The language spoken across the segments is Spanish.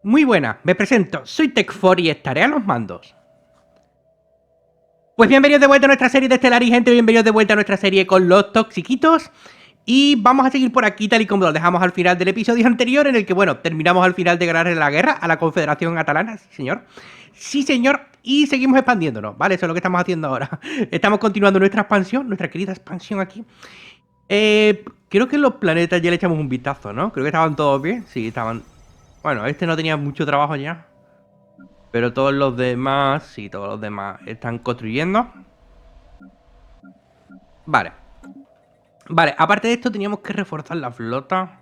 Muy buena, me presento, soy Tech4 y estaré a los mandos. Pues bienvenidos de vuelta a nuestra serie de Stellaris, gente, bienvenidos de vuelta a nuestra serie con los toxiquitos. Y vamos a seguir por aquí tal y como lo dejamos al final del episodio anterior, en el que, bueno, terminamos al final de ganar la guerra a la Confederación Atalana, sí señor. Sí señor, y seguimos expandiéndonos, ¿vale? Eso es lo que estamos haciendo ahora. Estamos continuando nuestra expansión, nuestra querida expansión aquí. Creo que en los planetas ya le echamos un vistazo, ¿no? Creo que estaban todos bien, sí, estaban... Bueno, este no tenía mucho trabajo ya. Pero todos los demás, sí, todos los demás están construyendo. Vale. Vale, aparte de esto teníamos que reforzar la flota.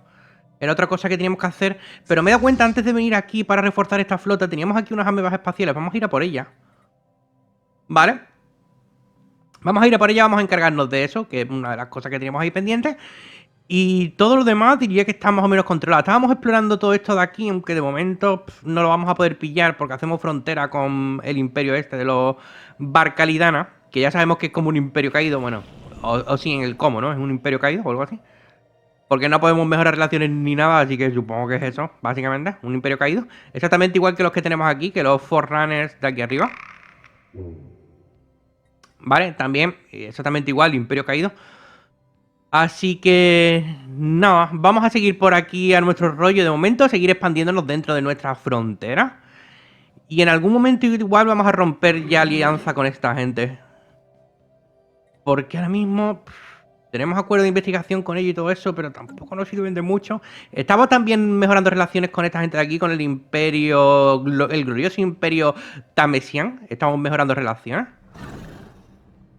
Era otra cosa que teníamos que hacer. Pero me he dado cuenta antes de venir aquí para reforzar esta flota. Teníamos aquí unas amebas espaciales. Vamos a ir a por ellas. Vale. Vamos a ir a por ellas, vamos a encargarnos de eso, que es una de las cosas que teníamos ahí pendientes. Y todo lo demás diría que está más o menos controlado. Estábamos explorando todo esto de aquí, aunque de momento no lo vamos a poder pillar porque hacemos frontera con el imperio este de los Barcalidana, que ya sabemos que es como un imperio caído, bueno, o sí, en el cómo, ¿no? Es un imperio caído o algo así. Porque no podemos mejorar relaciones ni nada, así que supongo que es eso, básicamente, un imperio caído. Exactamente igual que los que tenemos aquí, que los Forerunners de aquí arriba. Vale, también exactamente igual, imperio caído. Así que nada, vamos a seguir por aquí a nuestro rollo de momento, seguir expandiéndonos dentro de nuestra frontera. Y en algún momento igual vamos a romper ya alianza con esta gente. Porque ahora mismo tenemos acuerdo de investigación con ellos y todo eso, pero tampoco nos sirven de mucho. Estamos también mejorando relaciones con esta gente de aquí, con el imperio, el glorioso imperio Tamesian. Estamos mejorando relaciones.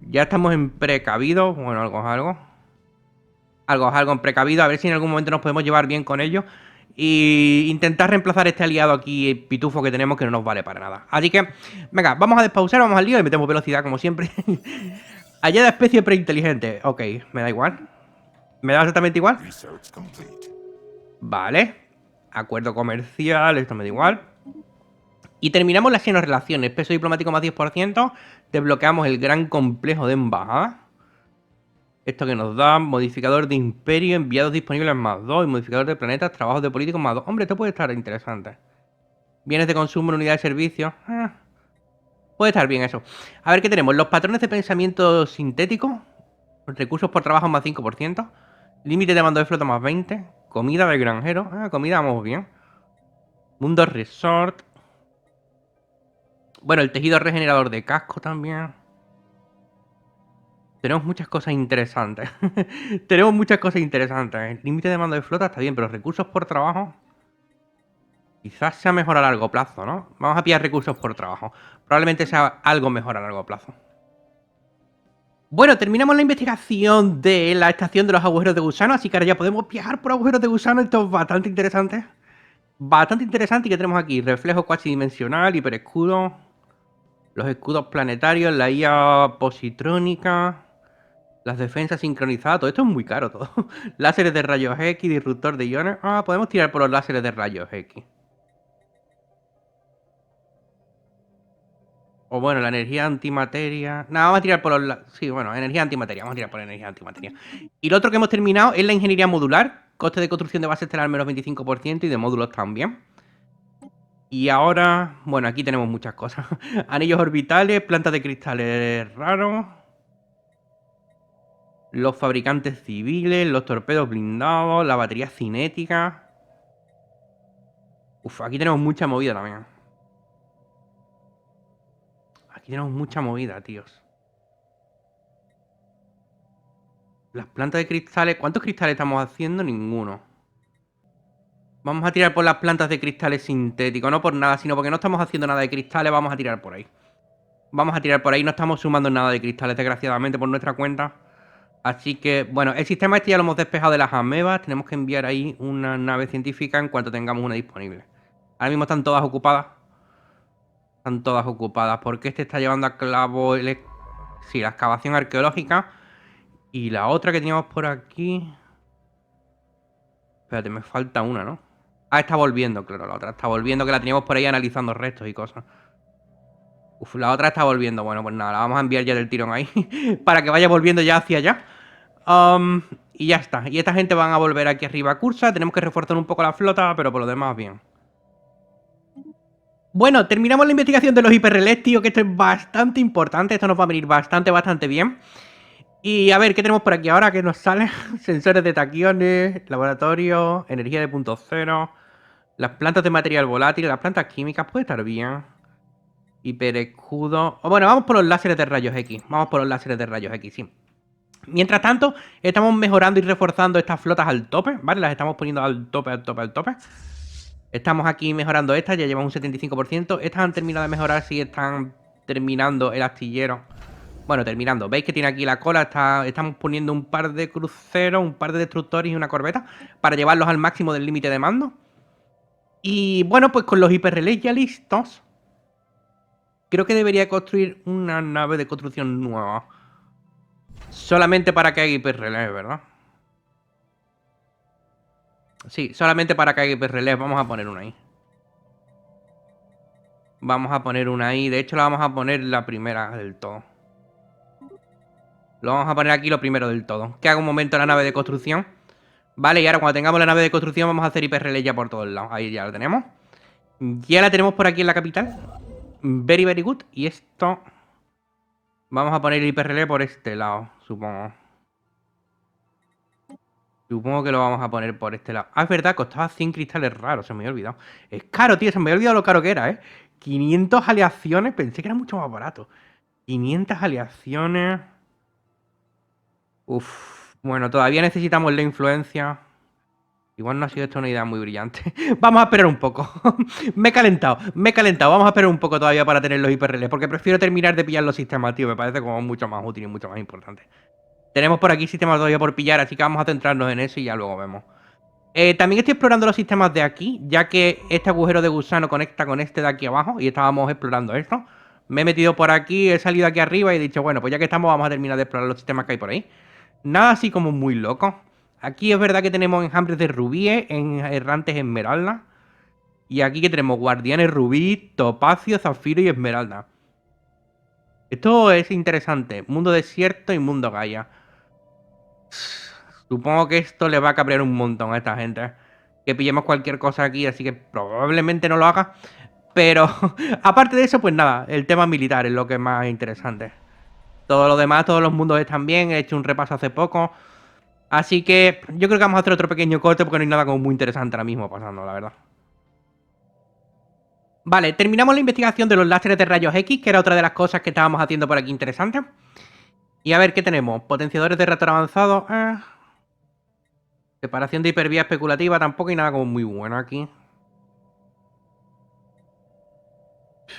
Ya estamos en precavido, bueno, algo es algo. Algo es algo en precavido, a ver si en algún momento nos podemos llevar bien con ellos. Y intentar reemplazar este aliado aquí, pitufo que tenemos, que no nos vale para nada. Así que, venga, vamos a despausar, vamos al lío y metemos velocidad como siempre. Hallada especie preinteligente. Ok, me da igual. Me da exactamente igual. Vale. Acuerdo comercial, esto me da igual. Y terminamos las relaciones. Peso diplomático más 10%. Desbloqueamos el gran complejo de embajada. Esto que nos da modificador de imperio, enviados disponibles más 2 y modificador de planetas, trabajos de políticos más 2. Hombre, esto puede estar interesante. Bienes de consumo en unidad de servicio. Puede estar bien eso. A ver qué tenemos. Los patrones de pensamiento sintético. Recursos por trabajo más 5%. Límite de mando de flota más 20. Comida de granjero. Comida vamos bien. Mundo resort. Bueno, el tejido regenerador de casco también. Tenemos muchas cosas interesantes. Tenemos muchas cosas interesantes. El límite de mando de flota está bien, pero recursos por trabajo... Quizás sea mejor a largo plazo, ¿no? Vamos a pillar recursos por trabajo. Probablemente sea algo mejor a largo plazo. Bueno, terminamos la investigación de la estación de los agujeros de gusano, así que ahora ya podemos viajar por agujeros de gusano. Esto es bastante interesante. Bastante interesante. ¿Y qué tenemos aquí? Reflejo cuasidimensional, hiperescudo, los escudos planetarios, la IA positrónica, las defensas sincronizadas. Todo esto es muy caro todo. Láseres de rayos X, disruptor de iones. Podemos tirar por los láseres de rayos X. O bueno, la energía antimateria. Nada, vamos a tirar por los... Sí, bueno, energía antimateria. Vamos a tirar por energía antimateria. Y lo otro que hemos terminado es la ingeniería modular. Coste de construcción de base estelar menos 25% y de módulos también. Y ahora... Bueno, aquí tenemos muchas cosas. Anillos orbitales, plantas de cristales raros. Los fabricantes civiles, los torpedos blindados, la batería cinética. Uf, aquí tenemos mucha movida también. Aquí tenemos mucha movida, tíos. Las plantas de cristales... ¿Cuántos cristales estamos haciendo? Ninguno. Vamos a tirar por las plantas de cristales sintéticos. No por nada, sino porque no estamos haciendo nada de cristales. Vamos a tirar por ahí. Vamos a tirar por ahí. No estamos sumando nada de cristales, desgraciadamente, por nuestra cuenta. Así que, bueno, el sistema este ya lo hemos despejado de las amebas. Tenemos que enviar ahí una nave científica en cuanto tengamos una disponible. Ahora mismo están todas ocupadas. Están todas ocupadas. Porque este está llevando a cabo sí, la excavación arqueológica. Y la otra que teníamos por aquí... Espérate, me falta una, ¿no? Está volviendo, claro, la otra está volviendo, que la teníamos por ahí analizando restos y cosas. Uf, la otra está volviendo. Bueno, pues nada, la vamos a enviar ya del tirón ahí. Para que vaya volviendo ya hacia allá. Y ya está. Y esta gente van a volver aquí arriba a Cursa. Tenemos que reforzar un poco la flota, pero por lo demás bien. Bueno, terminamos la investigación de los hiperrelés, tío, que esto es bastante importante. Esto nos va a venir bastante bien. Y a ver, ¿qué tenemos por aquí ahora? ¿Qué nos sale? Sensores de taquiones, laboratorio, energía de punto cero, las plantas de material volátil, las plantas químicas, puede estar bien. Hiperescudo. Bueno, vamos por los láseres de rayos X. Vamos por los láseres de rayos X, sí. Mientras tanto, estamos mejorando y reforzando estas flotas al tope, ¿vale? Las estamos poniendo al tope. Estamos aquí mejorando estas, ya llevamos un 75%. Estas han terminado de mejorar, sí están terminando el astillero. Bueno, terminando. ¿Veis que tiene aquí la cola? Estamos poniendo un par de cruceros, un par de destructores y una corbeta para llevarlos al máximo del límite de mando. Y bueno, pues con los hiperrelés ya listos, creo que debería construir una nave de construcción nueva. Solamente para que haya hiperrelés, ¿verdad? Sí, solamente para que haya hiperrelés. Vamos a poner una ahí. Vamos a poner una ahí. De hecho, la vamos a poner la primera del todo. Lo vamos a poner aquí lo primero del todo. Que haga un momento la nave de construcción. Vale, y ahora cuando tengamos la nave de construcción vamos a hacer hiperrelés ya por todos lados. Ahí ya la tenemos. Ya la tenemos por aquí en la capital. Very good. Y esto... Vamos a poner el hiperrelé por este lado, supongo. Supongo que lo vamos a poner por este lado. Ah, es verdad, costaba 100 cristales raros, se me había olvidado. Es caro, tío, se me había olvidado lo caro que era, ¿eh? 500 aleaciones, pensé que era mucho más barato. 500 aleaciones... Uf, bueno, todavía necesitamos la influencia. Igual no ha sido esto una idea muy brillante. Vamos a esperar un poco. Me he calentado. Vamos a esperar un poco todavía para tener los hiperrelés, porque prefiero terminar de pillar los sistemas, tío. Me parece como mucho más útil y mucho más importante. Tenemos por aquí sistemas todavía por pillar, así que vamos a centrarnos en eso y ya luego vemos. También estoy explorando los sistemas de aquí, ya que este agujero de gusano conecta con este de aquí abajo y estábamos explorando esto. Me he metido por aquí, he salido aquí arriba y he dicho, bueno, pues ya que estamos vamos a terminar de explorar los sistemas que hay por ahí. Nada así como muy loco. Aquí es verdad que tenemos enjambres de rubíes, errantes esmeralda. Y aquí que tenemos guardianes rubí, topacio, zafiro y esmeralda. Esto es interesante. Mundo desierto y mundo Gaia. Supongo que esto le va a cabrear un montón a esta gente. Que pillemos cualquier cosa aquí, así que probablemente no lo haga. Pero aparte de eso, pues nada, el tema militar es lo que es más interesante. Todo lo demás, todos los mundos están bien. He hecho un repaso hace poco. Así que yo creo que vamos a hacer otro pequeño corte porque no hay nada como muy interesante ahora mismo pasando, la verdad. Vale, terminamos la investigación de los láseres de rayos X, que era otra de las cosas que estábamos haciendo por aquí interesante. Y a ver, ¿qué tenemos? Potenciadores de reactor avanzado. Separación de hipervía especulativa, tampoco hay nada como muy bueno aquí.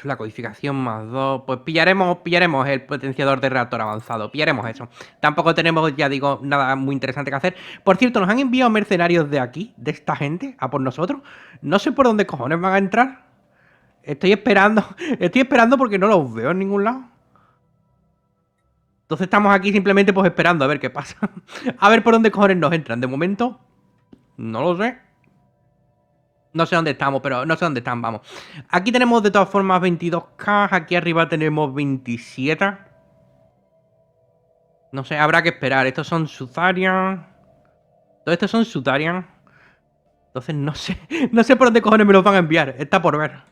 La codificación más 2. Pues pillaremos el potenciador de reactor avanzado. Pillaremos eso. Tampoco tenemos, ya digo, nada muy interesante que hacer. Por cierto, nos han enviado mercenarios de aquí, de esta gente, a por nosotros. No sé por dónde cojones van a entrar. Estoy esperando. Estoy esperando porque no los veo en ningún lado. Entonces estamos aquí simplemente pues esperando a ver qué pasa. A ver por dónde cojones nos entran. De momento, no lo sé. No sé dónde estamos, pero no sé dónde están, vamos. Aquí tenemos de todas formas 22k. Aquí arriba tenemos 27. No sé, habrá que esperar. Estos son Suzarian. Todos estos son Suzarian. Entonces no sé. No sé por dónde cojones me los van a enviar. Está por ver.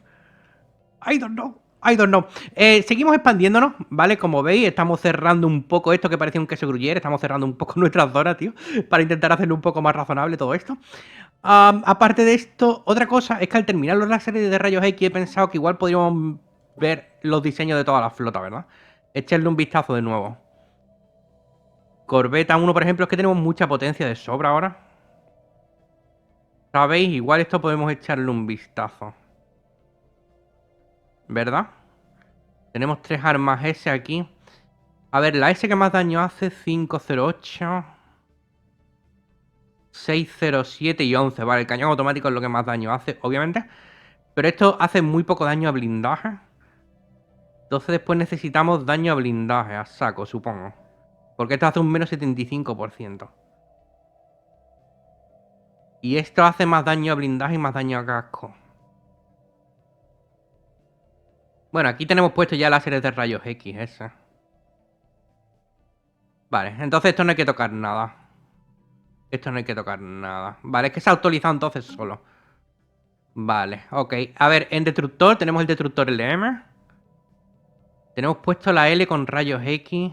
I don't know. I don't know. Seguimos expandiéndonos, ¿vale? Como veis, estamos cerrando un poco esto que parece un queso gruyere. Estamos cerrando un poco nuestras zonas, tío. Para intentar hacerlo un poco más razonable todo esto. Aparte de esto, otra cosa es que al terminar los láseres de rayos X he pensado que igual podríamos ver los diseños de toda la flota, ¿verdad? Echarle un vistazo de nuevo. Corbeta 1, por ejemplo, es que tenemos mucha potencia de sobra ahora. ¿Sabéis? Igual esto podemos echarle un vistazo. ¿Verdad? Tenemos 3 armas S aquí. A ver, la S que más daño hace, 508, 607 y 11. Vale, el cañón automático es lo que más daño hace, obviamente. Pero esto hace muy poco daño a blindaje. Entonces después necesitamos daño a blindaje, a saco, supongo. Porque esto hace un menos 75%. Y esto hace más daño a blindaje y más daño a casco. Bueno, aquí tenemos puesto ya láseres de rayos X, ese. Vale, entonces esto no hay que tocar nada. Esto no hay que tocar nada. Vale, es que se ha actualizado entonces solo. Vale, ok. A ver, en destructor tenemos el destructor LM. Tenemos puesto la L con rayos X.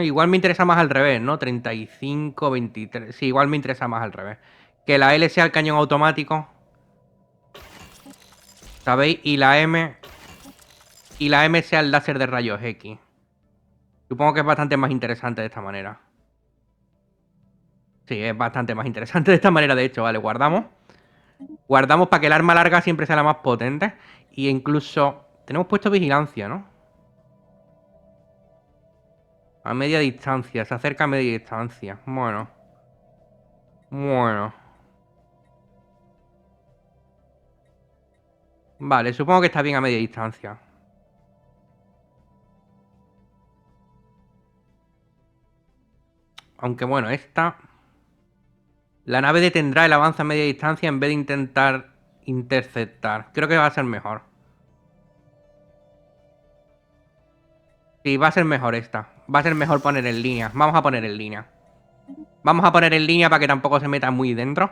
Igual me interesa más al revés, ¿no? 35, 23. Sí, igual me interesa más al revés. Que la L sea el cañón automático. ¿Sabéis? Y la M. Y la M sea el láser de rayos X. Supongo que es bastante más interesante de esta manera. Sí, es bastante más interesante de esta manera, de hecho. Vale, guardamos. Guardamos para que el arma larga siempre sea la más potente. Y incluso... Tenemos puesto vigilancia, ¿no? A media distancia. Se acerca a media distancia. Bueno. Bueno. Vale, supongo que está bien a media distancia. Aunque bueno, esta... La nave detendrá el avance a media distancia en vez de intentar interceptar. Creo que va a ser mejor. Sí, va a ser mejor esta. Va a ser mejor poner en línea. Vamos a poner en línea. Vamos a poner en línea para que tampoco se meta muy dentro.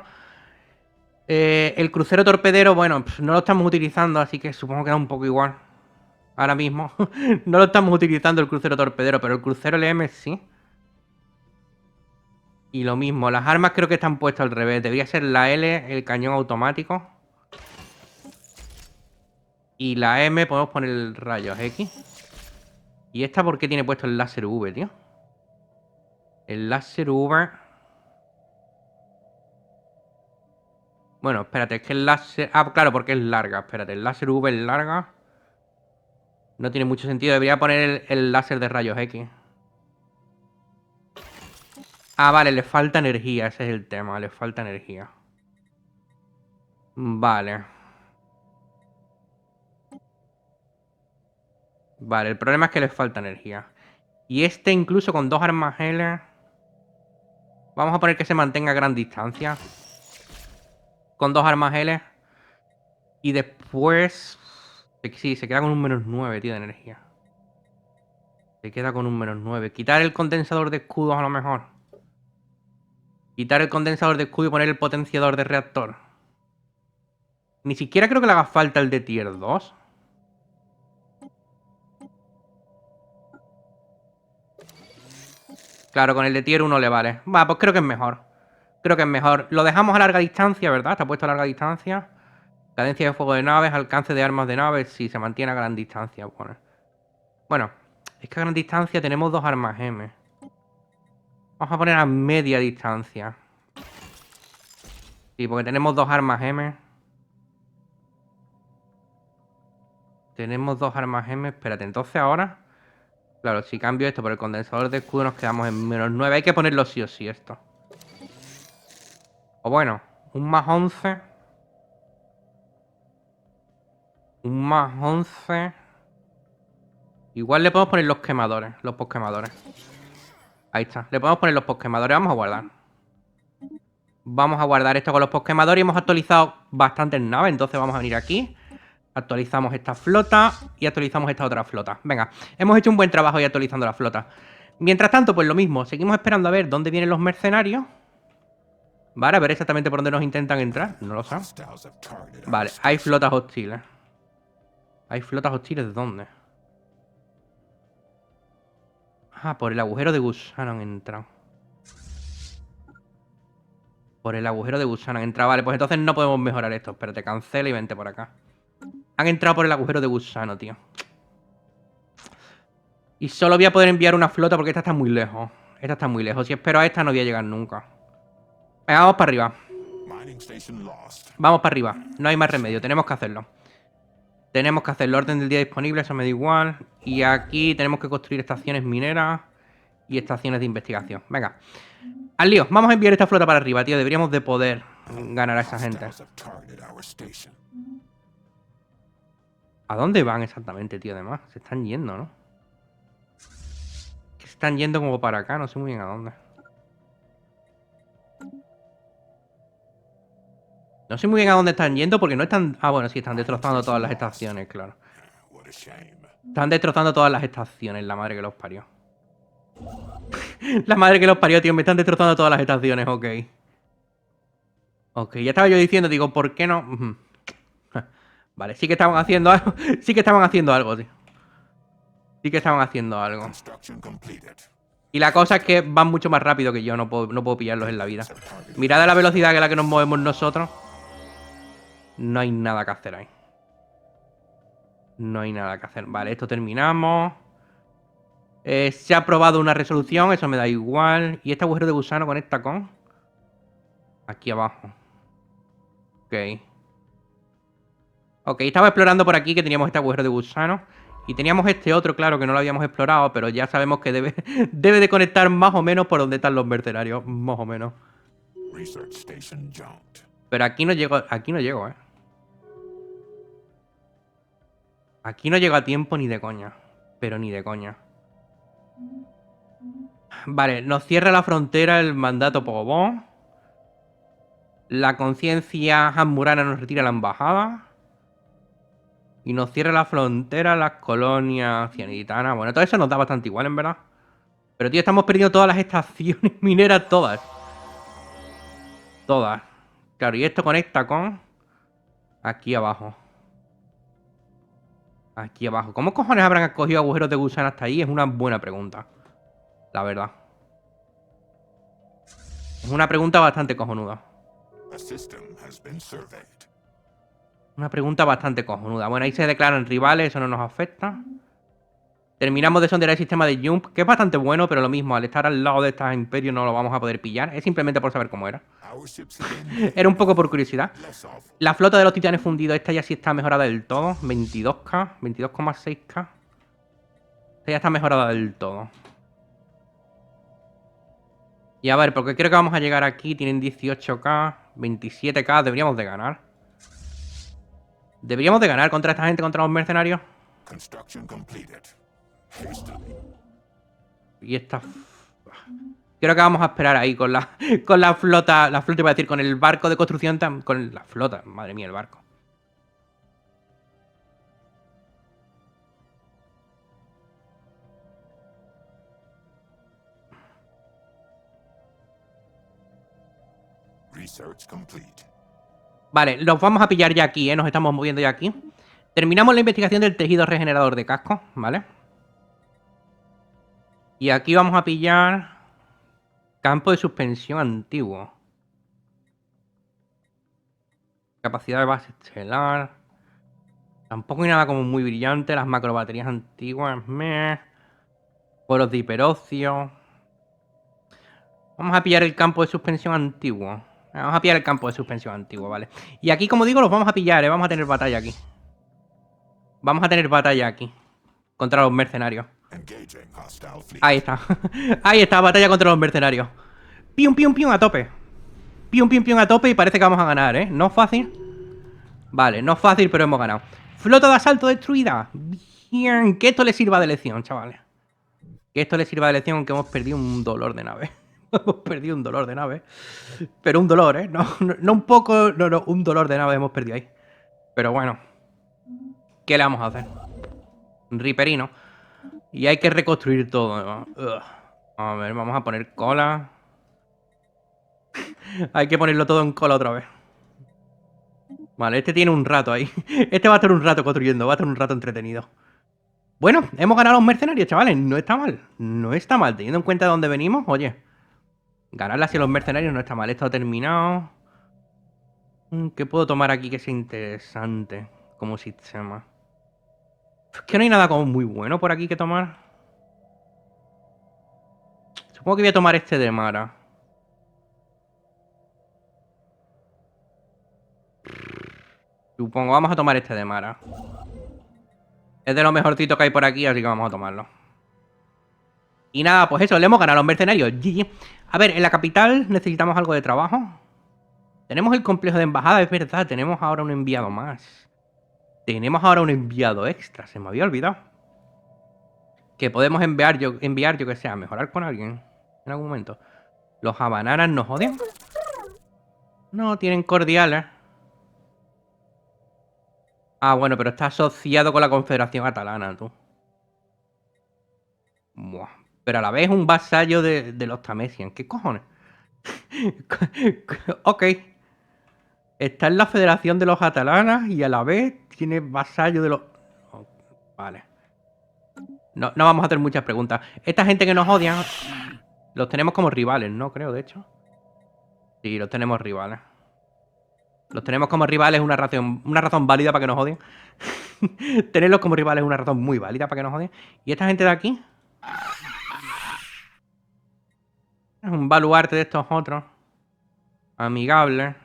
El crucero torpedero, bueno, no lo estamos utilizando, así que supongo que da un poco igual. Ahora mismo. No lo estamos utilizando el crucero torpedero, pero el crucero LM sí. Y lo mismo, las armas creo que están puestas al revés. Debería ser la L, el cañón automático. Y la M podemos poner el rayos X. ¿Y esta por qué tiene puesto el láser V, tío? El láser V... Bueno, espérate, es que el láser... Ah, claro, porque es larga. Espérate, el láser V es larga. No tiene mucho sentido. Debería poner el láser de rayos X. Ah, vale, le falta energía. Ese es el tema, le falta energía. Vale. Vale, el problema es que le falta energía. Y este incluso con dos armas L... Vamos a poner que se mantenga a gran distancia. Con dos armas L. Y después... Sí, se queda con un -9, tío, de energía. Se queda con un -9. Quitar el condensador de escudos a lo mejor. Quitar el condensador de escudo y poner el potenciador de reactor. Ni siquiera creo que le haga falta el de tier 2. Claro, con el de tier 1 le vale. Va, pues creo que es mejor. Creo que es mejor. Lo dejamos a larga distancia, ¿verdad? Está puesto a larga distancia. Cadencia de fuego de naves, alcance de armas de naves. Sí, se mantiene a gran distancia. Bueno, es que a gran distancia tenemos dos armas M. Vamos a poner a media distancia. Sí, porque tenemos dos armas M. Tenemos dos armas M. Espérate, entonces ahora... Claro, si cambio esto por el condensador de escudo nos quedamos en -9. Hay que ponerlo sí o sí esto. O bueno, un +11. Un +11. Igual le podemos poner los quemadores. Los posquemadores. Ahí está. Le podemos poner los posquemadores. Vamos a guardar. Vamos a guardar esto con los posquemadores. Y hemos actualizado bastantes naves. Entonces vamos a venir aquí. Actualizamos esta flota. Y actualizamos esta otra flota. Venga, hemos hecho un buen trabajo ahí actualizando la flota. Mientras tanto, pues lo mismo. Seguimos esperando a ver dónde vienen los mercenarios. Vale, a ver exactamente por dónde nos intentan entrar. No lo sé. Vale, hay flotas hostiles. ¿Hay flotas hostiles de dónde? Ah, por el agujero de gusano han entrado. Por el agujero de gusano han entrado. Vale, pues entonces no podemos mejorar esto. Espérate, cancela y vente por acá. Han entrado por el agujero de gusano, tío. Y solo voy a poder enviar una flota porque esta está muy lejos. Esta está muy lejos. Si espero a esta no voy a llegar nunca. Venga, vamos para arriba. Vamos para arriba. No hay más remedio. Tenemos que hacerlo. Tenemos que hacer el orden del día disponible. Eso me da igual. Y aquí tenemos que construir estaciones mineras y estaciones de investigación. Venga. Al lío. Vamos a enviar esta flota para arriba, tío. Deberíamos de poder ganar a esa gente. ¿A dónde van exactamente, tío? Además, se están yendo, ¿no? Que se están yendo como para acá. No sé muy bien a dónde. No sé muy bien a dónde están yendo porque no están... Ah, bueno, sí, están destrozando todas las estaciones, claro. Están destrozando todas las estaciones, la madre que los parió. La madre que los parió, tío. Me están destrozando todas las estaciones, ok. Ok, ya estaba yo diciendo, digo, ¿por qué no? Vale, sí que estaban haciendo algo. Sí que estaban haciendo algo, sí. Sí que estaban haciendo algo. Y la cosa es que van mucho más rápido que yo, no puedo pillarlos en la vida. Mirad a la velocidad que la que nos movemos nosotros. No hay nada que hacer ahí. No hay nada que hacer. Vale, esto terminamos. Se ha aprobado una resolución, eso me da igual. Y este agujero de gusano conecta con... Aquí abajo. Ok. Ok, estaba explorando por aquí que teníamos este agujero de gusano. Y teníamos este otro, claro, que no lo habíamos explorado, pero ya sabemos que debe, debe de conectar más o menos por donde están los mercenarios. Más o menos. Pero aquí no llego, ¿eh? Aquí no llego a tiempo ni de coña. Pero ni de coña. Vale, nos cierra la frontera el mandato Pogobón. La conciencia Hanmurana nos retira la embajada. Y nos cierra la frontera las colonias cianiditanas. Bueno, todo eso nos da bastante igual, en verdad. Pero, tío, estamos perdiendo todas las estaciones mineras, todas. Todas. Claro, y esto conecta con... Aquí abajo. Aquí abajo. ¿Cómo cojones habrán escogido agujeros de gusano hasta ahí? Es una buena pregunta. La verdad. Es una pregunta bastante cojonuda. Una pregunta bastante cojonuda. Bueno, ahí se declaran rivales, eso no nos afecta. Terminamos de sondear el sistema de Jump, que es bastante bueno, pero lo mismo, al estar al lado de estos imperios no lo vamos a poder pillar. Es simplemente por saber cómo era. Era un poco por curiosidad. La flota de los titanes fundidos, esta ya sí está mejorada del todo. 22k, 22,6k. Esta ya está mejorada del todo. Y a ver, porque creo que vamos a llegar aquí. Tienen 18k, 27k. Deberíamos de ganar. Deberíamos de ganar contra esta gente, contra los mercenarios. Y esta... Creo que vamos a esperar ahí con la flota. La flota iba a decir, con el barco de construcción. Con la flota, madre mía, el barco. Vale, los vamos a pillar ya aquí, ¿eh? Nos estamos moviendo ya aquí. Terminamos la investigación del tejido regenerador de casco, ¿vale? Y aquí vamos a pillar... Campo de suspensión antiguo. Capacidad de base estelar. Tampoco hay nada como muy brillante. Las macrobaterías antiguas. Meh. Poros de hiperocio. Vamos a pillar el campo de suspensión antiguo. Vamos a pillar el campo de suspensión antiguo, vale. Y aquí, como digo, los vamos a pillar, ¿eh? Vamos a tener batalla aquí. Vamos a tener batalla aquí. Contra los mercenarios. Ahí está. Ahí está, batalla contra los mercenarios. Pium, pium, pium, a tope. Pium, pium, pium, a tope y parece que vamos a ganar, ¿eh? No es fácil. Vale, no es fácil, pero hemos ganado. Flota de asalto destruida. Bien, que esto le sirva de lección, chavales. Que esto le sirva de lección, aunque hemos perdido un dolor de nave. Hemos perdido un dolor de nave. Pero un dolor, ¿eh? No un poco... No, un dolor de nave hemos perdido ahí. Pero bueno. ¿Qué le vamos a hacer? Riperino. Y hay que reconstruir todo, ¿no? A ver, vamos a poner cola. Hay que ponerlo todo en cola otra vez. Vale, este tiene un rato ahí. Este va a estar un rato construyendo, va a estar un rato entretenido. Bueno, hemos ganado a los mercenarios, chavales. No está mal. No está mal. Teniendo en cuenta de dónde venimos, oye. Ganarle hacia los mercenarios no está mal. Esto ha terminado. ¿Qué puedo tomar aquí que sea interesante como sistema? Es que no hay nada como muy bueno por aquí que tomar. Supongo que voy a tomar este de Mara. Supongo, vamos a tomar este de Mara. Es de lo mejorcito que hay por aquí, así que vamos a tomarlo. Y nada, pues eso, le hemos ganado a los mercenarios. GG. A ver, en la capital necesitamos algo de trabajo. Tenemos el complejo de embajada, es verdad. Tenemos ahora un enviado más. Tenemos ahora un enviado extra, se me había olvidado. Que podemos enviar yo que sea, a mejorar con alguien en algún momento. ¿Los habanaras nos odian? No, tienen cordiales. Ah, bueno, pero está asociado con la Confederación Atalana, tú. Buah. Pero a la vez es un vasallo de los Tamesian. ¿Qué cojones? Ok. Está en la Federación de los Atalanas y a la vez tiene vasallo de los... Oh, vale. No, no vamos a hacer muchas preguntas. Esta gente que nos odia, los tenemos como rivales, ¿no? Creo, de hecho. Sí, los tenemos rivales. Los tenemos como rivales es una razón válida para que nos odien. Tenerlos como rivales es una razón muy válida para que nos odien. ¿Y esta gente de aquí? Es un baluarte de estos otros. Amigable.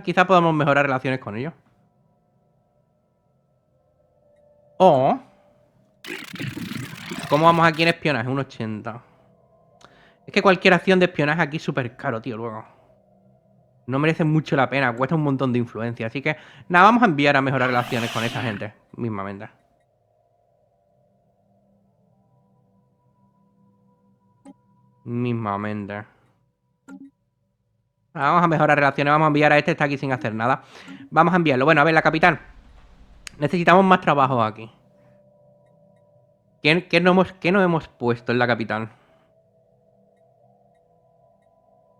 Quizá podamos mejorar relaciones con ellos. O... ¿Cómo vamos aquí en espionaje? Un 80. Es que cualquier acción de espionaje aquí es súper caro, tío, luego. No merece mucho la pena, cuesta un montón de influencia. Así que, nada, vamos a enviar a mejorar relaciones con esta gente, mismamente. Mismamente. Vamos a mejorar relaciones, vamos a enviar a este, está aquí sin hacer nada. Vamos a enviarlo. Bueno, a ver, la capital. Necesitamos más trabajo aquí. ¿Qué no hemos puesto en la capital?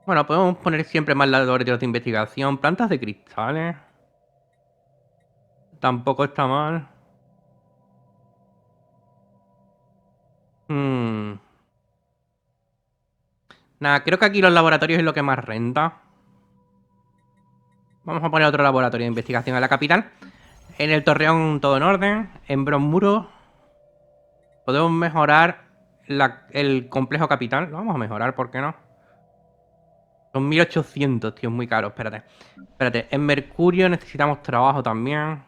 Bueno, podemos poner siempre más laboratorios de investigación. Plantas de cristales. Tampoco está mal. Nada, creo que aquí los laboratorios es lo que más renta. Vamos a poner otro laboratorio de investigación en la capital. En el Torreón todo en orden. En Bromuro podemos mejorar el complejo capital. Lo vamos a mejorar, ¿por qué no? Son 1800, tío, es muy caro. Espérate. Espérate, en Mercurio necesitamos trabajo también.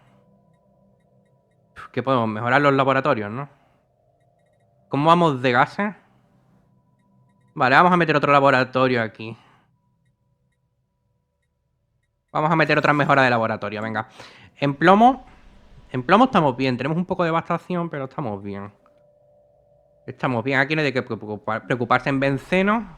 ¿Qué podemos mejorar los laboratorios, no? ¿Cómo vamos de gases? Vale, vamos a meter otro laboratorio aquí. Vamos a meter otra mejora de laboratorio, venga. En plomo estamos bien. Tenemos un poco de devastación, pero estamos bien. Estamos bien. Aquí no hay de qué preocuparse. En benceno.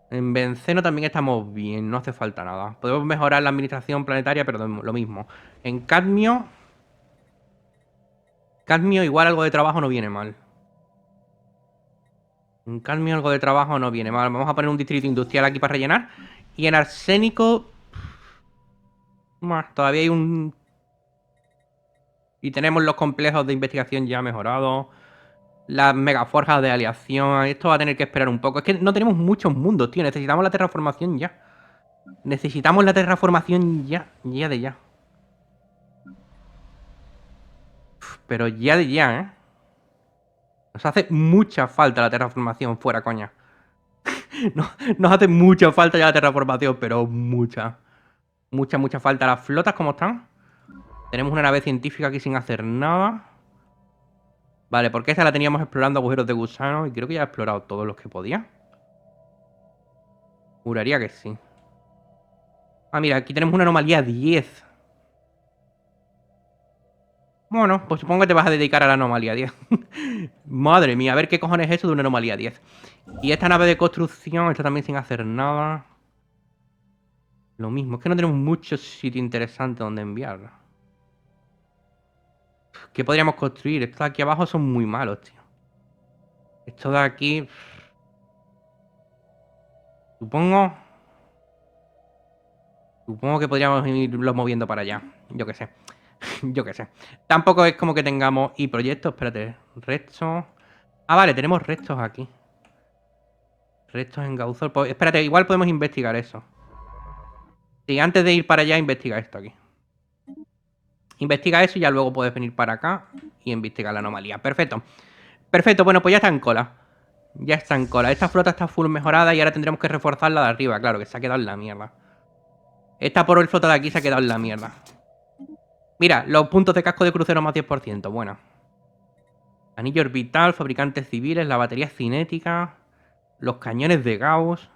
En benceno también estamos bien. No hace falta nada. Podemos mejorar la administración planetaria, pero lo mismo. En cadmio... Cadmio igual algo de trabajo no viene mal. En cadmio algo de trabajo no viene mal. Vamos a poner un distrito industrial aquí para rellenar. Y en arsénico... Todavía hay un... Y tenemos los complejos de investigación ya mejorados. Las megaforjas de aleación. Esto va a tener que esperar un poco. Es que no tenemos muchos mundos, tío. Necesitamos la terraformación ya. Necesitamos la terraformación ya. Ya de ya. Pero ya de ya, ¿eh? Nos hace mucha falta la terraformación, fuera coña. Nos hace mucha falta ya la terraformación, pero mucha. Mucha falta. ¿Las flotas cómo están? Tenemos una nave científica aquí sin hacer nada. Vale, porque esa la teníamos explorando agujeros de gusano y creo que ya he explorado todos los que podía. Juraría que sí. Ah, mira, aquí tenemos una anomalía 10. Bueno, pues supongo que te vas a dedicar a la anomalía 10. Madre mía, a ver qué cojones es eso de una anomalía 10. Y esta nave de construcción, esta también sin hacer nada. Lo mismo, es que no tenemos mucho sitio interesante donde enviarla. ¿Qué podríamos construir? Estos de aquí abajo son muy malos, tío. Estos de aquí... Supongo que podríamos irlos moviendo para allá. Yo qué sé. Yo qué sé. Tampoco es como que tengamos... Y proyectos, espérate. Restos... Ah, vale, tenemos restos aquí. Restos en Gauzol. Pues, espérate, igual podemos investigar eso. Sí, antes de ir para allá, investiga esto aquí. Investiga eso y ya luego puedes venir para acá y investigar la anomalía. Perfecto. Perfecto, bueno, pues ya está en cola. Ya está en cola. Esta flota está full mejorada y ahora tendremos que reforzarla de arriba. Claro, que se ha quedado en la mierda. Esta por el flota de aquí se ha quedado en la mierda. Mira, los puntos de casco de crucero más 10%. Bueno. Anillo orbital, fabricantes civiles, la batería cinética, los cañones de Gauss.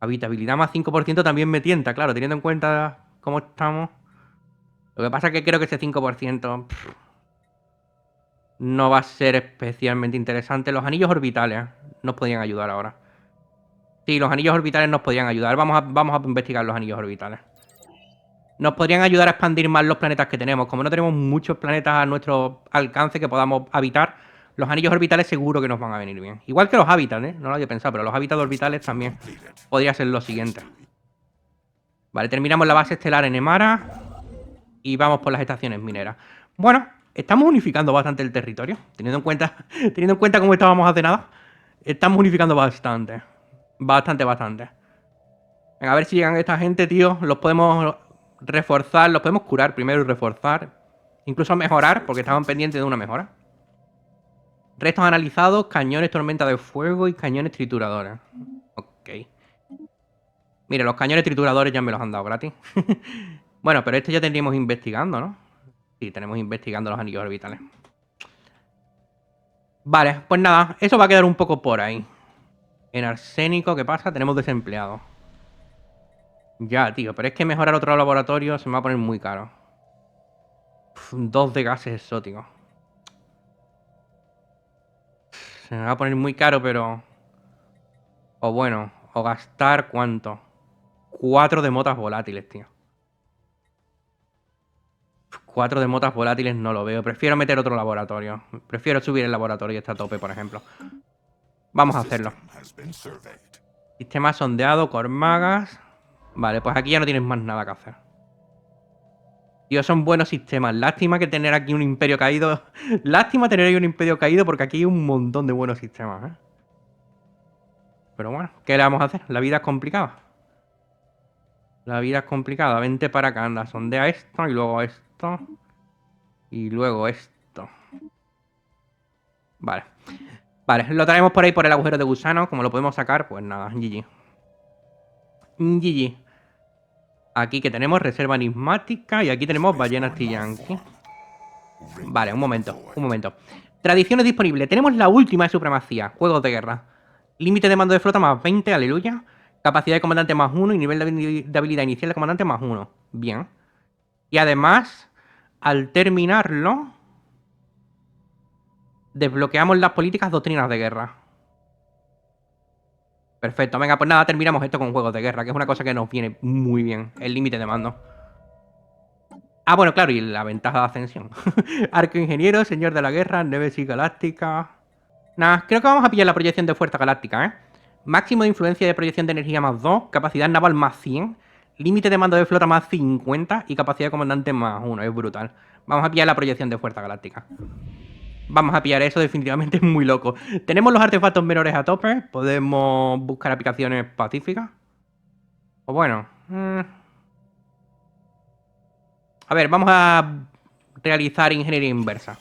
Habitabilidad más 5% también me tienta, claro, teniendo en cuenta cómo estamos. Lo que pasa es que creo que ese 5% no va a ser especialmente interesante. Los anillos orbitales nos podrían ayudar ahora. Sí, los anillos orbitales nos podrían ayudar. Vamos a investigar los anillos orbitales. Nos podrían ayudar a expandir más los planetas que tenemos. Como no tenemos muchos planetas a nuestro alcance que podamos habitar, los anillos orbitales seguro que nos van a venir bien. Igual que los hábitats, ¿eh? No lo había pensado, pero los hábitats orbitales también podría ser lo siguiente. Vale, terminamos la base estelar en Emara. Y vamos por las estaciones mineras. Bueno, estamos unificando bastante el territorio. Teniendo en cuenta cómo estábamos hace nada. Estamos unificando bastante. Bastante. Venga, a ver si llegan esta gente, tío. Los podemos reforzar, los podemos curar primero y reforzar. Incluso mejorar, porque estaban pendientes de una mejora. Restos analizados, cañones tormenta de fuego y cañones trituradores. Ok. Mira, los cañones trituradores ya me los han dado gratis. Bueno, pero este ya tendríamos investigando, ¿no? Sí, tenemos investigando los anillos orbitales. Vale, pues nada, eso va a quedar un poco por ahí. En arsénico, ¿qué pasa? Tenemos desempleados. Ya, tío, pero es que mejorar otro laboratorio se me va a poner muy caro. 2 de gases exóticos. Se me va a poner muy caro, pero... O bueno, o gastar ¿cuánto? 4 de motas volátiles, tío. 4 de motas volátiles no lo veo. Prefiero meter otro laboratorio. Prefiero subir el laboratorio y está a tope, por ejemplo. Vamos a hacerlo. Sistema sondeado, Cormagas. Vale, pues aquí ya no tienes más nada que hacer. Tío, son buenos sistemas. Lástima que tener aquí un imperio caído. Lástima tener ahí un imperio caído porque aquí hay un montón de buenos sistemas, ¿eh? Pero bueno, ¿qué le vamos a hacer? La vida es complicada. La vida es complicada. Vente para acá, anda. Sondea esto y luego esto. Y luego esto. Vale. Vale, lo traemos por ahí por el agujero de gusano. Como lo podemos sacar, pues nada, GG. GG. Aquí que tenemos reserva enigmática y aquí tenemos ballenas Tiyanki. Vale, un momento. Tradiciones disponibles. Tenemos la última de supremacía. Juegos de guerra. Límite de mando de flota más 20, aleluya. Capacidad de comandante más 1 y nivel de habilidad inicial de comandante más 1. Bien. Y además, al terminarlo, desbloqueamos las políticas doctrinas de guerra. Perfecto, venga, pues nada, terminamos esto con juegos de guerra, que es una cosa que nos viene muy bien, el límite de mando. Ah, bueno, claro, y la ventaja de ascensión. Arco ingeniero, señor de la guerra, Némesis galáctica. Nada, creo que vamos a pillar la proyección de fuerza galáctica, ¿eh? Máximo de influencia de proyección de energía más 2, capacidad naval más 100, límite de mando de flota más 50 y capacidad de comandante más 1, es brutal. Vamos a pillar la proyección de fuerza galáctica. Vamos a pillar eso, definitivamente es muy loco. Tenemos los artefactos menores a tope. Podemos buscar aplicaciones pacíficas. O bueno. A ver, vamos a realizar ingeniería inversa.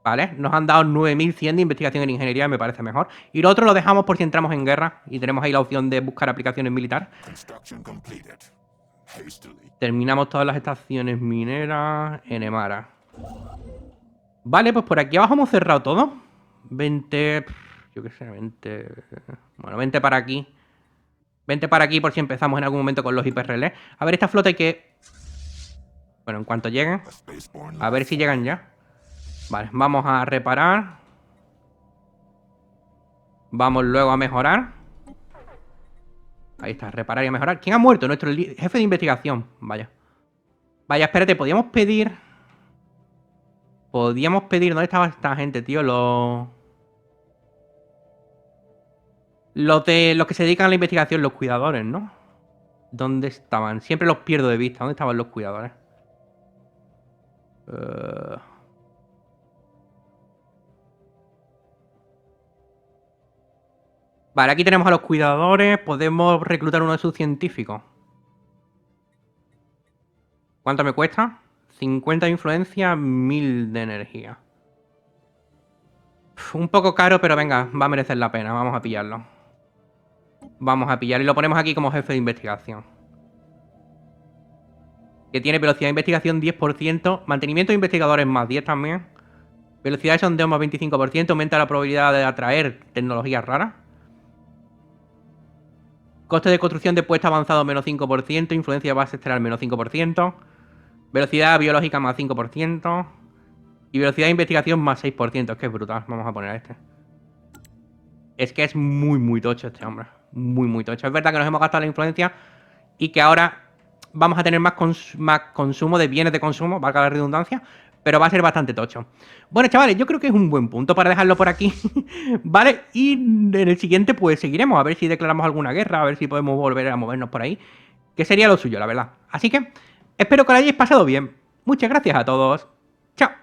Vale, nos han dado 9100 de investigación en ingeniería, me parece mejor. Y lo otro lo dejamos por si entramos en guerra. Y tenemos ahí la opción de buscar aplicaciones militares. Terminamos todas las estaciones mineras en Emara. Vale, pues por aquí abajo hemos cerrado todo. 20... Yo qué sé, 20... Bueno, 20 para aquí. 20 para aquí por si empezamos en algún momento con los hiperrelés. A ver, esta flota hay que... Bueno, en cuanto lleguen. A ver si llegan ya. Vale, vamos a reparar. Vamos luego a mejorar. Ahí está, reparar y a mejorar. ¿Quién ha muerto? Nuestro jefe de investigación. Vaya. Vaya, espérate, podíamos pedir... ¿Dónde estaba esta gente, tío? Los que se dedican a la investigación, los cuidadores, ¿no? ¿Dónde estaban? Siempre los pierdo de vista. ¿Dónde estaban los cuidadores? Vale, aquí tenemos a los cuidadores. Podemos reclutar uno de sus científicos. ¿Cuánto me cuesta? 50 de influencia, 1000 de energía. Un poco caro, pero venga, va a merecer la pena. Vamos a pillarlo. Vamos a pillarlo y lo ponemos aquí como jefe de investigación. Que tiene velocidad de investigación 10%. Mantenimiento de investigadores más 10 también. Velocidad de sondeo más 25%. Aumenta la probabilidad de atraer tecnologías raras. Coste de construcción de puesto avanzado menos 5%. Influencia de base estelar menos 5%. Velocidad biológica más 5%. Y velocidad de investigación más 6%. Es que es brutal. Vamos a poner a este. Es que es muy tocho este hombre. Muy tocho. Es verdad que nos hemos gastado la influencia y que ahora vamos a tener más consumo de bienes de consumo, valga la redundancia, pero va a ser bastante tocho. Bueno, chavales, yo creo que es un buen punto para dejarlo por aquí. ¿Vale? Y en el siguiente pues seguiremos, a ver si declaramos alguna guerra, a ver si podemos volver a movernos por ahí. que sería lo suyo, la verdad. Así que espero que lo hayáis pasado bien. Muchas gracias a todos. Chao.